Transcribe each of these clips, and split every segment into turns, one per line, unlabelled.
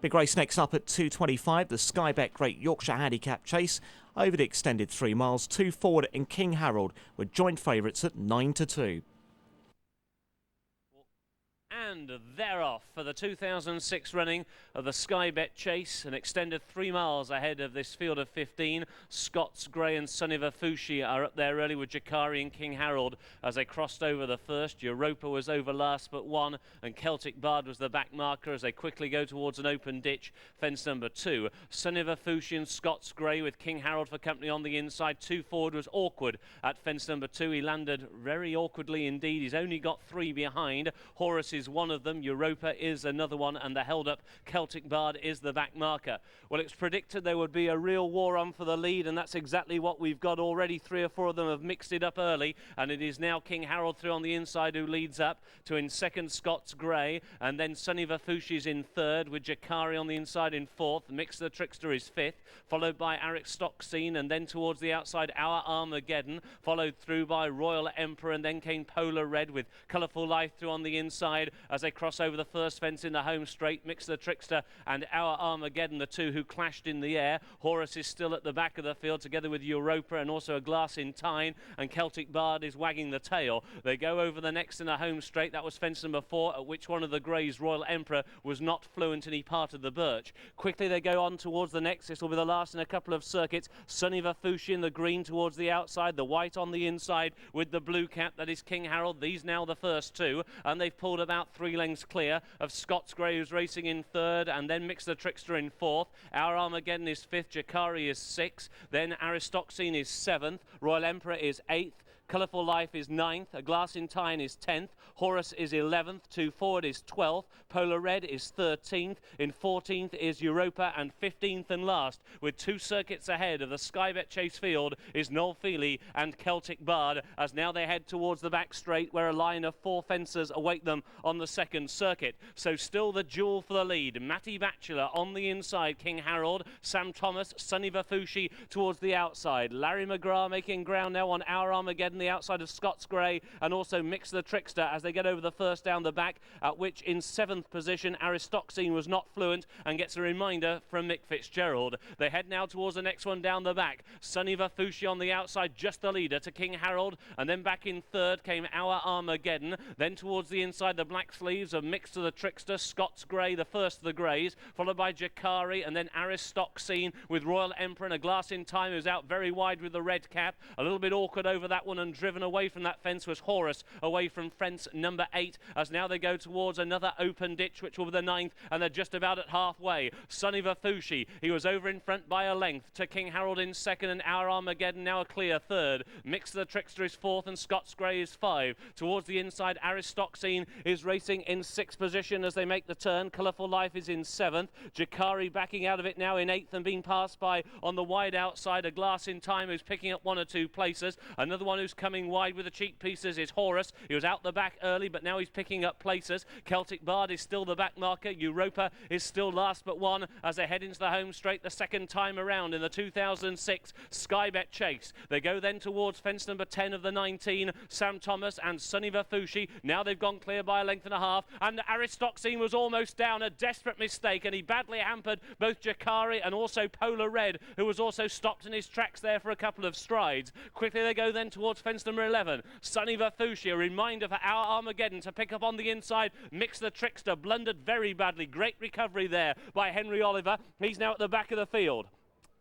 Big race next up at 2:25, the Sky Bet Great Yorkshire Handicap Chase over the extended 3 miles. 2 Forward and King Harold were joint favourites at 9-2.
And they're off for the 2006 running of the Sky Bet Chase, an extended 3 miles ahead of this field of 15. Scots Grey and Sunniva Fushi are up there early with Jakari and King Harold as they crossed over the first. Europa was over last but one, and Celtic Bard was the back marker as they quickly go towards an open ditch, fence number 2. Sunniva Fushi and Scots Grey with King Harold for company on the inside. 2 Forward was awkward at fence number 2. He landed very awkwardly indeed. He's only got 3 behind. Horace is one of them, Europa is another one, and the held up Celtic Bard is the back marker. Well, it's predicted there would be a real war on for the lead, and that's exactly what we've got already. 3 or 4 of them have mixed it up early, and it is now King Harold through on the inside who leads up to in second Scots Grey, and then Sunniva Fushi's in third with Jakari on the inside in fourth. Mix the Trickster is fifth, followed by Aristoxene, and then towards the outside Our Armageddon, followed through by Royal Emperor, and then came Polar Red with Colourful Life through on the inside as they cross over the first fence in the home straight. Mix the Trickster and Our Armageddon, the two who clashed in the air. Horace is still at the back of the field together with Europa and also a glass in Thyne, and Celtic Bard is wagging the tail. They go over the next in the home straight. That was fence number 4, at which one of the Greys, Royal Emperor, was not fluent and he parted the birch. Quickly they go on towards the next. This will be the last in a couple of circuits. Sunniva Fushi in the green towards the outside, the white on the inside with the blue cap, that is King Harold. These now the first 2, and they've pulled about 3 lengths clear of Scots Grey, who's racing in third, and then Mix the Trickster in fourth. Our Armageddon is fifth, Jakari is sixth, then Aristoxene is seventh, Royal Emperor is eighth, Colourful Life is 9th, A Glass in Thyne is 10th, Horace is 11th, 2 Forward is 12th, Polar Red is 13th, in 14th is Europa, and 15th and last, with 2 circuits ahead of the Sky Bet Chase field, is Noel Feely and Celtic Bard, as now they head towards the back straight where a line of 4 fencers await them on the second circuit. So still the duel for the lead. Matty Batchelor on the inside, King Harold, Sam Thomas, Sunniva Fushi towards the outside. Larry McGrath making ground now on Our Armageddon, the outside of Scots Grey, and also Mix the Trickster as they get over the first down the back, at which in 7th position Aristoxene was not fluent and gets a reminder from Mick Fitzgerald. They head now towards the next one down the back. Sunniva Fushi on the outside, just the leader to King Harold, and then back in third came Our Armageddon. Then towards the inside the black sleeves of Mix to the Trickster, Scots Grey, the first of the Greys, followed by Jakari, and then Aristoxene with Royal Emperor and A Glass in Time, who's out very wide with the red cap. A little bit awkward over that one, and driven away from that fence was Horace, away from fence number 8, as now they go towards another open ditch, which will be the 9th, and they're just about at halfway. Sunniva Fushi, he was over in front by a length to King Harold in second, and Our Armageddon now a clear third. Mix the Trickster is 4th, and Scots Grey is 5. Towards the inside, Aristoxene is racing in 6th position as they make the turn. Colourful Life is in 7th. Jakari backing out of it now in 8th and being passed by on the wide outside A Glass in Time, who's picking up 1 or 2 places. Another one who's coming wide with the cheek pieces is Horace. He was out the back early, but now he's picking up places. Celtic Bard is still the back marker. Europa is still last but one as they head into the home straight the second time around in the 2006 Sky Bet Chase. They go then towards fence number 10 of the 19, Sam Thomas and Sunniva Fushi. Now they've gone clear by a length and a half, and Aristoxene was almost down, a desperate mistake, and he badly hampered both Jakari and also Polar Red, who was also stopped in his tracks there for a couple of strides. Quickly they go then towards fence number 11, Sunniva Fushi, a reminder for Our Armageddon to pick up on the inside. Mix the Trickster, blundered very badly. Great recovery there by Henry Oliver. He's now at the back of the field.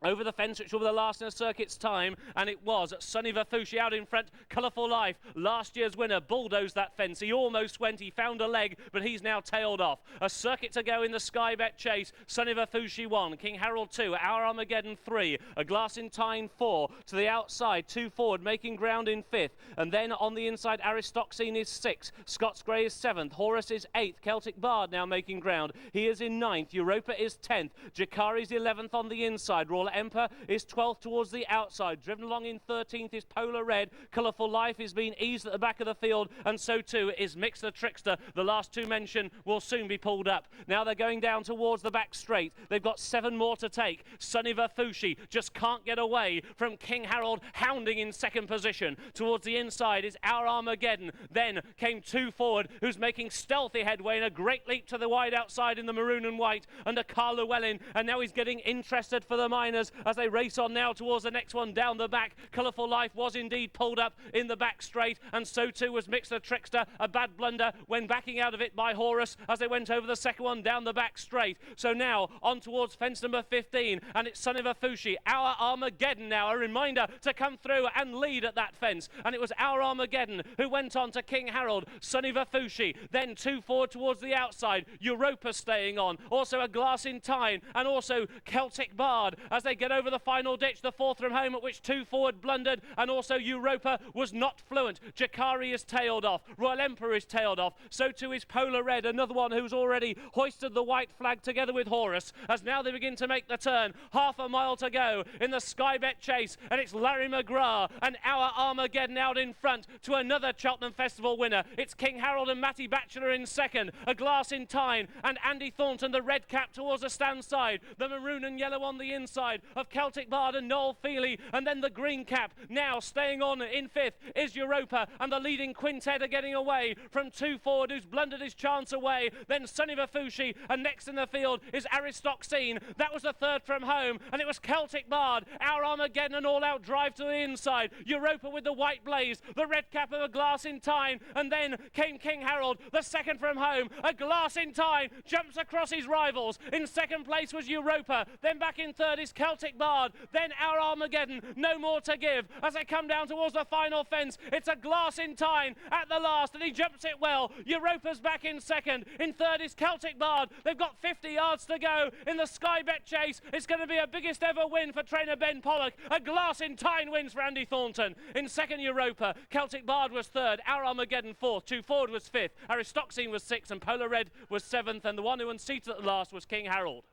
Over the fence, which will be the last in a circuit's time, and it was Sunniva Fushi out in front. Colourful Life, last year's winner, bulldozed that fence. He almost went, he found a leg, but he's now tailed off. A circuit to go in the Sky Bet Chase. Sunniva Fushi 1, King Harold 2, Our Armageddon 3, A Glass in Thyne 4. To the outside, 2 Forward, making ground in 5th. And then on the inside, Aristoxene is 6th. Scots Grey is 7th. Horace is 8th. Celtic Bard now making ground. He is in 9th. Europa is 10th. Jakari's 11th on the inside. Royal Emperor is 12th towards the outside. Driven along in 13th is Polar Red. Colourful Life is being eased at the back of the field, and so too is Mix the Trickster. The last two mentioned will soon be pulled up. Now they're going down towards the back straight. They've got 7 more to take. Sunny Vafushi just can't get away from King Harold, hounding in second position. Towards the inside is Our Armageddon. Then came 2 forward, who's making stealthy headway in a great leap to the wide outside in the maroon and white under Carl Llewellyn, and now he's getting interested for the minors as they race on now towards the next one down the back. Colourful Life was indeed pulled up in the back straight, and so too was Mix the Trickster. A bad blunder when backing out of it by Horus as they went over the second one down the back straight. So now on towards fence number 15, and it's Sunny Vafushi. Our Armageddon now, a reminder to come through and lead at that fence, and it was Our Armageddon who went on to King Harold. Sunny Vafushi, then 2 forward towards the outside. Europa staying on, also A Glass in Thyne, and also Celtic Bard as they get over the final ditch, the 4th from home, at which 2 forward blundered, and also Europa was not fluent. Jakari is tailed off, Royal Emperor is tailed off, so too is Polar Red, another one who's already hoisted the white flag together with Horus, as now they begin to make the turn. Half a mile to go in the Sky Bet chase, and it's Larry McGrath and Our Armageddon out in front to another Cheltenham Festival winner. It's King Harold and Matty Batchelor in second, A Glass in Thyne and Andy Thornton, the red cap towards the stand side, the maroon and yellow on the inside of Celtic Bard and Noel Feely, and then the green cap now staying on in 5th is Europa, and the leading quintet are getting away from 2 forward who's blundered his chance away. Then Sunny Vafushi, and next in the field is Aristoxene. That was the 3rd from home, and it was Celtic Bard, Our Armageddon, an all-out drive to the inside. Europa with the white blaze, the red cap of A Glass in Thyne, and then came King Harold, the 2nd from home. A Glass in Thyne jumps across his rivals. In 2nd place was Europa, then back in 3rd is Celtic Bard, then Our Armageddon. No more to give as they come down towards the final fence. It's A Glass in Thyne at the last, and he jumps it well. Europa's back in 2nd. In 3rd is Celtic Bard. They've got 50 yards to go in the Sky Bet chase. It's going to be a biggest ever win for trainer Ben Pollock. A Glass in Thyne wins for Andy Thornton. In 2nd, Europa. Celtic Bard was 3rd. Our Armageddon 4th. 2 forward was 5th. Aristoxene was 6th, and Polar Red was 7th, and the one who unseated at the last was King Harold.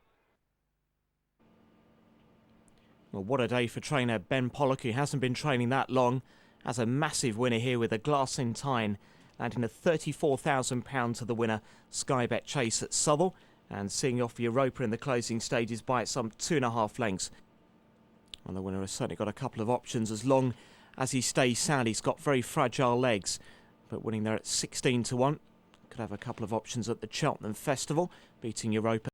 Well, what a day for trainer Ben Pollock, who hasn't been training that long, as a massive winner here with A Glass in Thyne, landing a £34,000 to the winner Sky Bet chase at Southwell, and seeing off Europa in the closing stages by some 2.5 lengths. And the winner has certainly got a couple of options as long as he stays sound. He's got very fragile legs, but winning there at 16 to 1. Could have a couple of options at the Cheltenham Festival, beating Europa